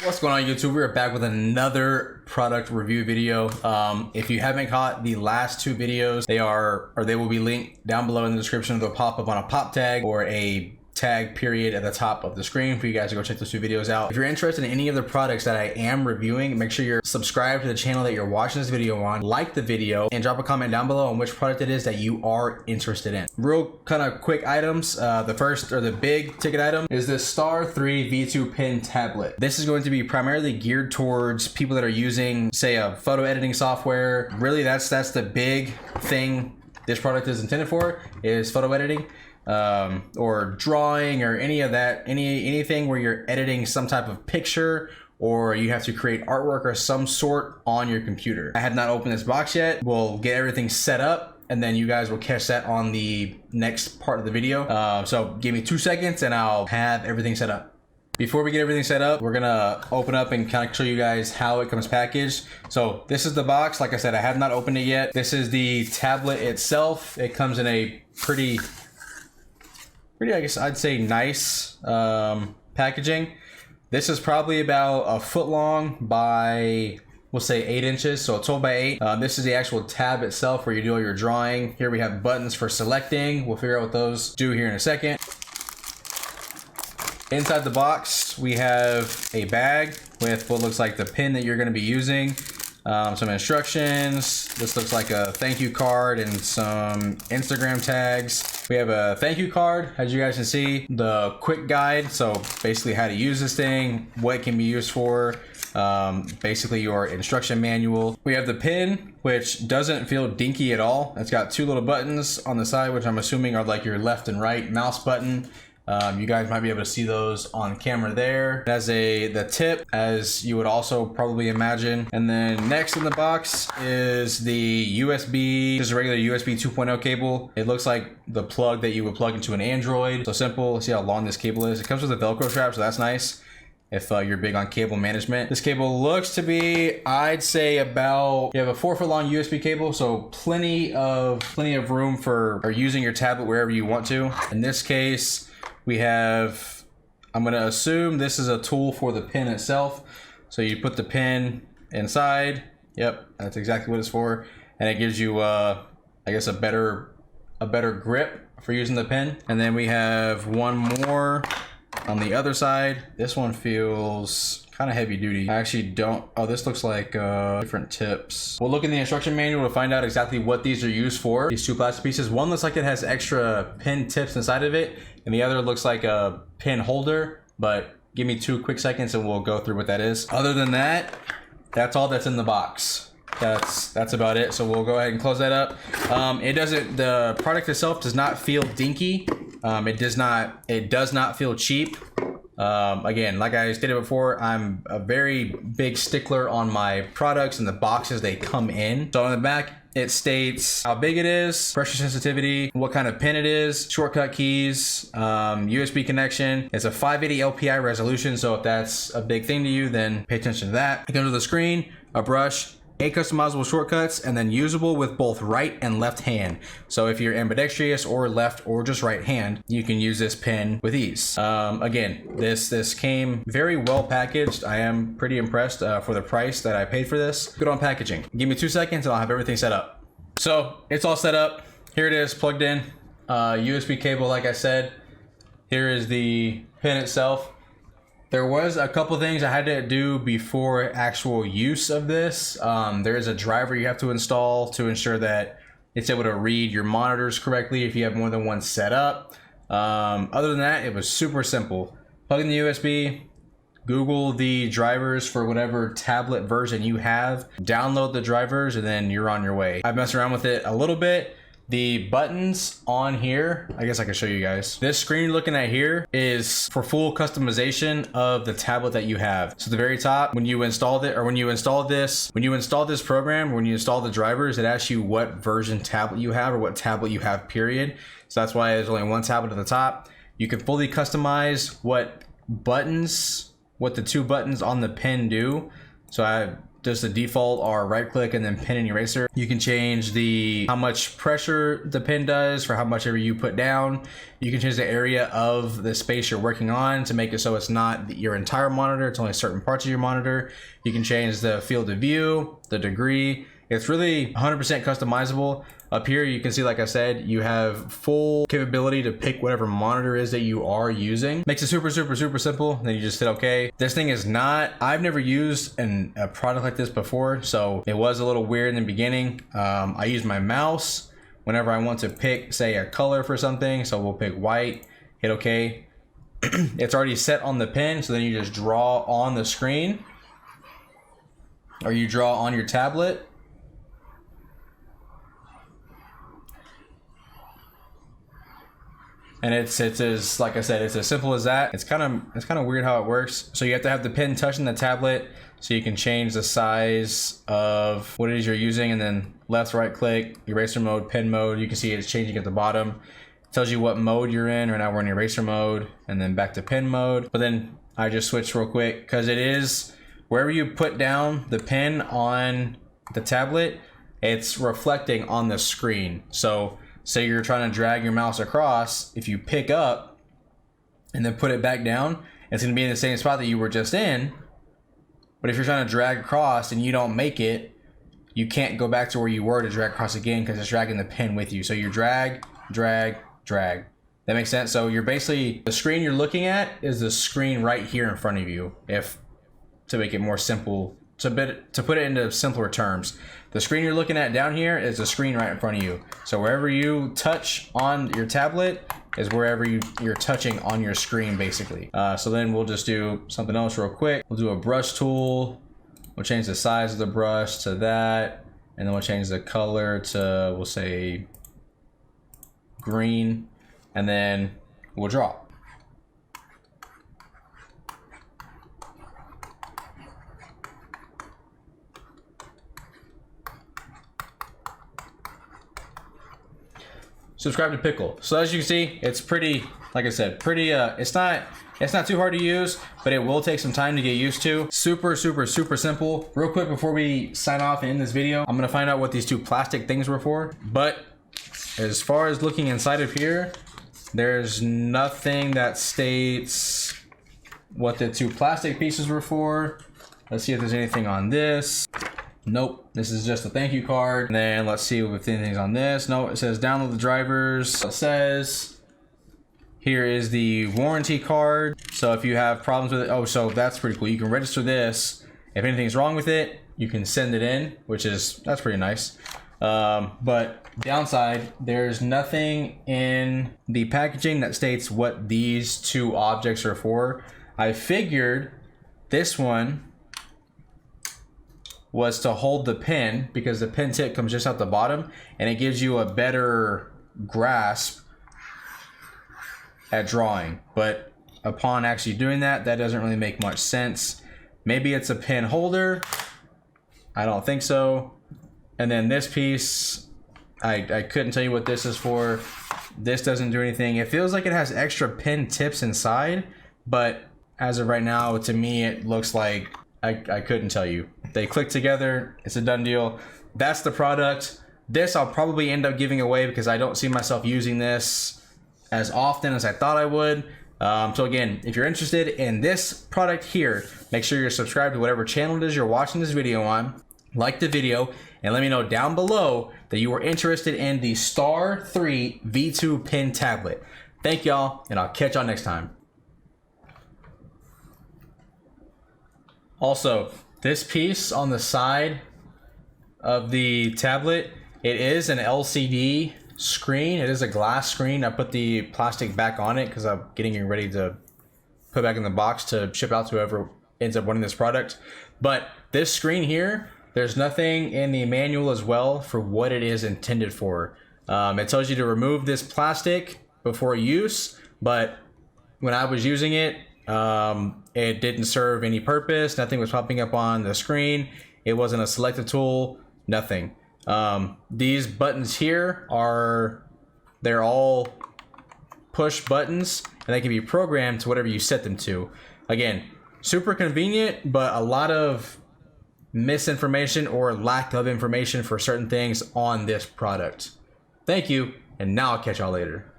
What's going on, YouTube? We're back with another product review video. If you haven't caught the last two videos, they will be linked down below in the description. They'll pop up on a pop tag or a tag period at the top of the screen for you guys to go check those two videos out. If you're interested in any of the products that I am reviewing, make sure you're subscribed to the channel that you're watching this video on, like the video, and drop a comment down below on which product it is that you are interested in. Real kind of quick items. The first, or the big ticket item, is this Star 3 V2 pen tablet. This is going to be primarily geared towards people that are using, say, a photo editing software. Really, that's the big thing this product is intended for, is photo editing. Or drawing, or any of that, anything where you're editing some type of picture, or you have to create artwork or some sort on your computer. I have not opened this box yet. We'll get everything set up, and then you guys will catch that on the next part of the video. So give me 2 seconds and I'll have everything set up. Before we get everything set up, we're gonna open up and kind of show you guys how it comes packaged. So this is the box. Like I said, I have not opened it yet. This is the tablet itself. It comes in a pretty, I guess I'd say, nice packaging. This is probably about a foot long by, we'll say, 8 inches, so 12 by 8. This is the actual tab itself where you do all your drawing. Here we have buttons for selecting. We'll figure out what those do here in a second. Inside the box, we have a bag with what looks like the pen that you're going to be using. Some instructions. This looks like a thank you card and some Instagram tags. We have a thank you card, as you guys can see, the quick guide, so basically how to use this thing, what it can be used for, basically your instruction manual. We have the pen, which doesn't feel dinky at all. It's got 2 little buttons on the side, which I'm assuming are like your left and right mouse button. You guys might be able to see those on camera there. It has the tip, as you would also probably imagine. And then next in the box is the USB, just a regular USB 2.0 cable. It looks like the plug that you would plug into an Android. So simple. See how long this cable is. It comes with a Velcro strap, so that's nice if you're big on cable management. This cable looks to be, I'd say, about, you have a 4 foot long USB cable, so plenty of room for using your tablet wherever you want to. In this case, we have, I'm going to assume this is a tool for the pen itself. So you put the pen inside. Yep, that's exactly what it's for. And it gives you, I guess, a better grip for using the pen. And then we have one more on the other side. This one feels kind of heavy duty. I actually don't, oh, this looks like different tips. We'll look in the instruction manual to find out exactly what these are used for. These 2 plastic pieces, one looks like it has extra pen tips inside of it, and the other looks like a pen holder, but give me 2 quick seconds and we'll go through what that is. Other than that, that's all that's in the box. That's about it. So we'll go ahead and close that up. The product itself does not feel dinky. It does not feel cheap. Again, like I stated before, I'm a very big stickler on my products and the boxes they come in. So on the back, it states how big it is, pressure sensitivity, what kind of pen it is, shortcut keys, USB connection. It's a 580 LPI resolution, so if that's a big thing to you, then pay attention to that. It comes with a screen, a brush, 8 customizable shortcuts, and then usable with both right and left hand. So if you're ambidextrous or left or just right hand, you can use this pen with ease. Again, this came very well packaged. I am pretty impressed for the price that I paid for this. Good on packaging. Give me 2 seconds and I'll have everything set up. So it's all set up. Here it is, plugged in. USB cable, like I said. Here is the pen itself. There was a couple things I had to do before actual use of this. There is a driver you have to install to ensure that it's able to read your monitors correctly if you have more than one set up. Other than that, it was super simple. Plug in the USB, Google the drivers for whatever tablet version you have, download the drivers, and then you're on your way. I've messed around with it a little bit. The buttons on here, I guess I can show you guys. This screen you're looking at here is for full customization of the tablet that you have. So at the very top, when you installed it, or when you install this program, when you install the drivers, it asks you what version tablet you have, or what tablet you have, period. So that's why there's only one tablet at the top. You can fully customize what the 2 buttons on the pen do. So just the default are right click and then pen and eraser. You can change how much pressure the pen does for how much ever you put down. You can change the area of the space you're working on to make it so it's not your entire monitor, it's only certain parts of your monitor. You can change the field of view, the degree. It's really 100% customizable. Up here, you can see, like I said, you have full capability to pick whatever monitor is that you are using. Makes it super simple. Then you just hit okay. This thing is not, I've never used a product like this before, so it was a little weird in the beginning. I use my mouse whenever I want to pick, say, a color for something. So we'll pick white, hit okay. It's already set on the pen, so then you just draw on the screen, or you draw on your tablet. And it's as, like I said, it's as simple as that. It's kind of weird how it works. So you have to have the pen touching the tablet so you can change the size of what it is you're using, and then left, right click, eraser mode, pen mode. You can see it's changing at the bottom. It tells you what mode you're in. Right now we're in eraser mode, and then back to pen mode. But then I just switched real quick because it is wherever you put down the pen on the tablet, it's reflecting on the screen. So say you're trying to drag your mouse across, if you pick up and then put it back down, it's going to be in the same spot that you were just in. But if you're trying to drag across and you don't make it, you can't go back to where you were to drag across again because it's dragging the pen with you. So you drag, drag, drag. That makes sense? So you're basically, the screen you're looking at is the screen right here in front of you. To make it more simple, to put it into simpler terms, the screen you're looking at down here is the screen right in front of you. So wherever you touch on your tablet is wherever you're touching on your screen, basically. So then we'll just do something else real quick. We'll do a brush tool. We'll change the size of the brush to that, and then we'll change the color to, we'll say, green, and then we'll draw. Subscribe to Pickle. So as you can see, it's pretty, like I said, it's not too hard to use, but it will take some time to get used to. Super simple. Real quick before we sign off and end this video, I'm gonna find out what these two plastic things were for. But as far as looking inside of here, there's nothing that states what the two plastic pieces were for. Let's see if there's anything on this. Nope, this is just a thank you card. And then let's see if anything's on this. No, it says download the drivers. It says here is the warranty card. So if you have problems with it, oh, so that's pretty cool. You can register this. If anything's wrong with it, you can send it in, that's pretty nice. But downside, there's nothing in the packaging that states what these two objects are for. I figured this one was to hold the pen, because the pen tip comes just out the bottom and it gives you a better grasp at drawing. But upon actually doing that, that doesn't really make much sense. Maybe it's a pen holder. I don't think so. And then this piece, I couldn't tell you what this is for. This doesn't do anything. It feels like it has extra pen tips inside, but as of right now, to me, it looks like I couldn't tell you. They click together, it's a done deal. That's the product. This I'll probably end up giving away because I don't see myself using this as often as I thought I would. So again, if you're interested in this product here, make sure you're subscribed to whatever channel it is you're watching this video on. Like the video and let me know down below that you are interested in the Star 3 V2 pen tablet. Thank y'all, and I'll catch y'all next time. Also, this piece on the side of the tablet, it is an LCD screen. It is a glass screen. I put the plastic back on it because I'm getting it ready to put back in the box to ship out to whoever ends up wanting this product. But this screen here, there's nothing in the manual as well for what it is intended for. It tells you to remove this plastic before use, but when I was using it, it didn't serve any purpose. Nothing was popping up on the screen. It wasn't a selective tool, nothing. These buttons here they're all push buttons and they can be programmed to whatever you set them to. Again, super convenient, but a lot of misinformation or lack of information for certain things on this product. Thank you, and now I'll catch y'all later.